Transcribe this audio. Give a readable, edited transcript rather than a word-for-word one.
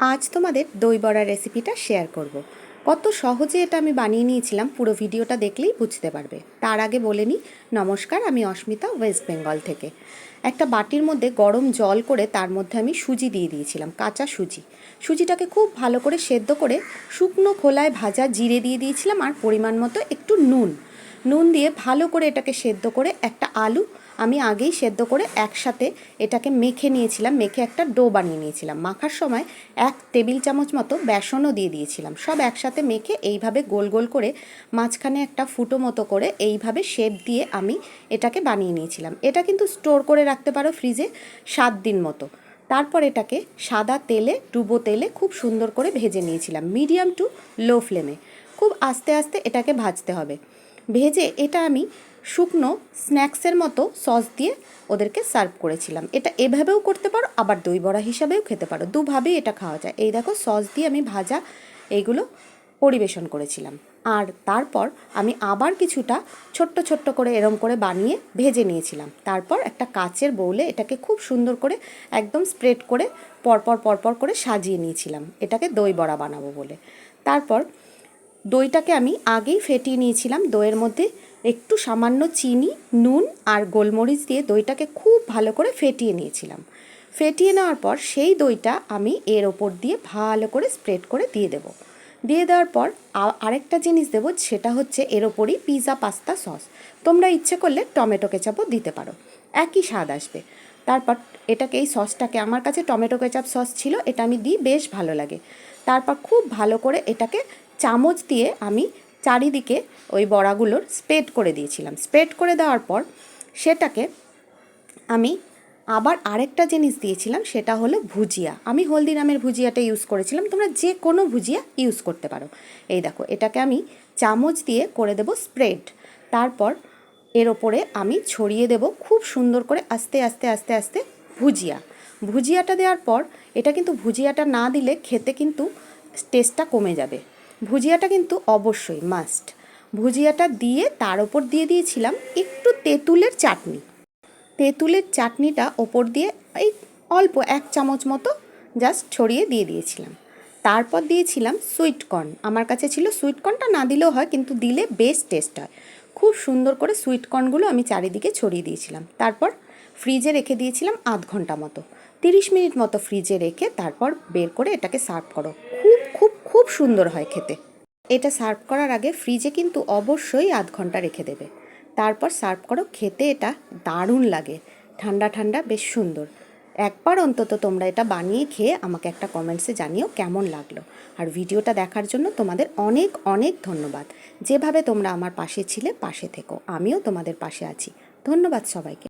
আজ তোমাদের দই বড়া রেসিপিটা শেয়ার করব। কত সহজে এটা আমি বানিয়ে নিয়েছিলাম, পুরো ভিডিওটা দেখলেই বুঝতে পারবে। তার আগে বলে নিই, নমস্কার, আমি অস্মিতা, ওয়েস্ট বেঙ্গল থেকে। একটা বাটির মধ্যে গরম জল করে তার মধ্যে আমি সুজি দিয়ে দিয়েছিলাম, কাঁচা সুজি। সুজিটাকে খুব ভালো করে সেদ্ধ করে শুকনো খোলায় ভাজা জিরে দিয়ে দিয়েছিলাম, আর পরিমাণ মতো একটু নুন দিয়ে ভালো করে এটাকে সেদ্ধ করে একটা আলু আমি আগেই সেদ্ধ করে একসাথে এটাকে মেখে নিয়েছিলাম, মেখে একটা ডো বানিয়ে নিয়েছিলাম। মাখার সময় 1 টেবিল চামচ মতো বেসনও দিয়ে দিয়েছিলাম। সব একসাথে মেখে এইভাবে গোল গোল করে মাঝখানে একটা ফুটো মতো করে এইভাবে শেপ দিয়ে আমি এটাকে বানিয়ে নিয়েছিলাম। এটা কিন্তু স্টোর করে রাখতে পারো ফ্রিজে 7 দিন মতো। তারপর এটাকে সাদা তেলে, ডুবো তেলে খুব সুন্দর করে ভেজে নিয়েছিলাম, মিডিয়াম টু লো ফ্লেমে। খুব আস্তে আস্তে এটাকে ভাজতে হবে। ভেজে এটা আমি শুকনো স্ন্যাক্সের মতো সস দিয়ে ওদেরকে সার্ভ করেছিলাম। এটা এভাবেও করতে পারো, আবার দই বড়া হিসাবেও খেতে পারো, দুভাবেই এটা খাওয়া যায়। এই দেখো, সস দিয়ে আমি ভাজা এইগুলো পরিবেশন করেছিলাম। আর তারপর আমি আবার কিছুটা ছোট্ট ছোট্ট করে এরম করে বানিয়ে ভেজে নিয়েছিলাম। তারপর একটা কাচের বউলে এটাকে খুব সুন্দর করে একদম স্প্রেড করে পরপর করে সাজিয়ে নিয়েছিলাম, এটাকে দই বড়া বানাবো বলে। তারপর দইটাকে আমি আগেই ফেটিয়ে নিয়েছিলাম। দইয়ের মধ্যে একটু সামান্য চিনি, নুন আর গোলমরিচ দিয়ে দইটাকে খুব ভালো করে ফেটিয়ে নিয়েছিলাম। ফেটিয়ে নেওয়ার পর সেই দইটা আমি এর ওপর দিয়ে ভালো করে স্প্রেড করে দিয়ে দেবো। দিয়ে দেওয়ার পর আরেকটা জিনিস দেবো, সেটা হচ্ছে এর ওপরই পিৎজা পাস্তা সস। তোমরা ইচ্ছে করলে টমেটো কেচাপও দিতে পারো, একই স্বাদ আসবে। তারপর এটাকে, এই সসটাকে, আমার কাছে টমেটো কেচাপ সস ছিল, এটা আমি দিই, বেশ ভালো লাগে। তারপর খুব ভালো করে এটাকে চামচ দিয়ে আমি চারিদিকে ওই বড়াগুলোর স্প্রেড করে দিয়েছিলাম। স্প্রেড করে দেওয়ার পর সেটাকে আমি আবার আরেকটা জিনিস দিয়েছিলাম, সেটা হলো ভুজিয়া। আমি হলদিরামের ভুজিয়াটা ইউজ করেছিলাম, তোমরা যে কোনো ভুজিয়া ইউজ করতে পারো। এই দেখো, এটাকে আমি চামচ দিয়ে করে দেব স্প্রেড। তারপর এর ওপরে আমি ছড়িয়ে দেব খুব সুন্দর করে আস্তে আস্তে আস্তে আস্তে ভুজিয়াটা দেওয়ার পর, এটা কিন্তু ভুজিয়াটা না দিলে খেতে কিন্তু টেস্টটা কমে যাবে। ভুজিয়াটা কিন্তু অবশ্যই মাস্ট। ভুজিয়াটা দিয়ে তার ওপর দিয়ে দিয়েছিলাম একটু তেঁতুলের চাটনি। তেঁতুলের চাটনিটা ওপর দিয়ে এই অল্প 1 চামচ মতো জাস্ট ছড়িয়ে দিয়ে দিয়েছিলাম। তারপর দিয়েছিলাম সুইট কর্ন। আমার কাছে ছিল, সুইট কর্নটা না দিলেও হয়, কিন্তু দিলে বেশ টেস্ট হয়। খুব সুন্দর করে সুইট কর্নগুলো আমি চারিদিকে ছড়িয়ে দিয়েছিলাম। তারপর ফ্রিজে রেখে দিয়েছিলাম 0.5 ঘন্টা মতো, 30 মিনিট মতো ফ্রিজে রেখে তারপর বের করে এটাকে সার্ভ করো। খুব খুব খুব সুন্দর হয় খেতে। এটা সার্ভ করার আগে ফ্রিজে কিন্তু অবশ্যই 0.5 ঘন্টা রেখে দেবে। তারপর সার্ভ করো, খেতে এটা দারুণ লাগে, ঠান্ডা ঠান্ডা, বেশ সুন্দর। একবার অন্তত তোমরা এটা বানিয়ে খেয়ে আমাকে একটা কমেন্টসে জানিও কেমন লাগলো। আর ভিডিওটা দেখার জন্য তোমাদের অনেক অনেক ধন্যবাদ। যেভাবে তোমরা আমার পাশে ছিলে, পাশে থেকো, আমিও তোমাদের পাশে আছি। ধন্যবাদ সবাইকে।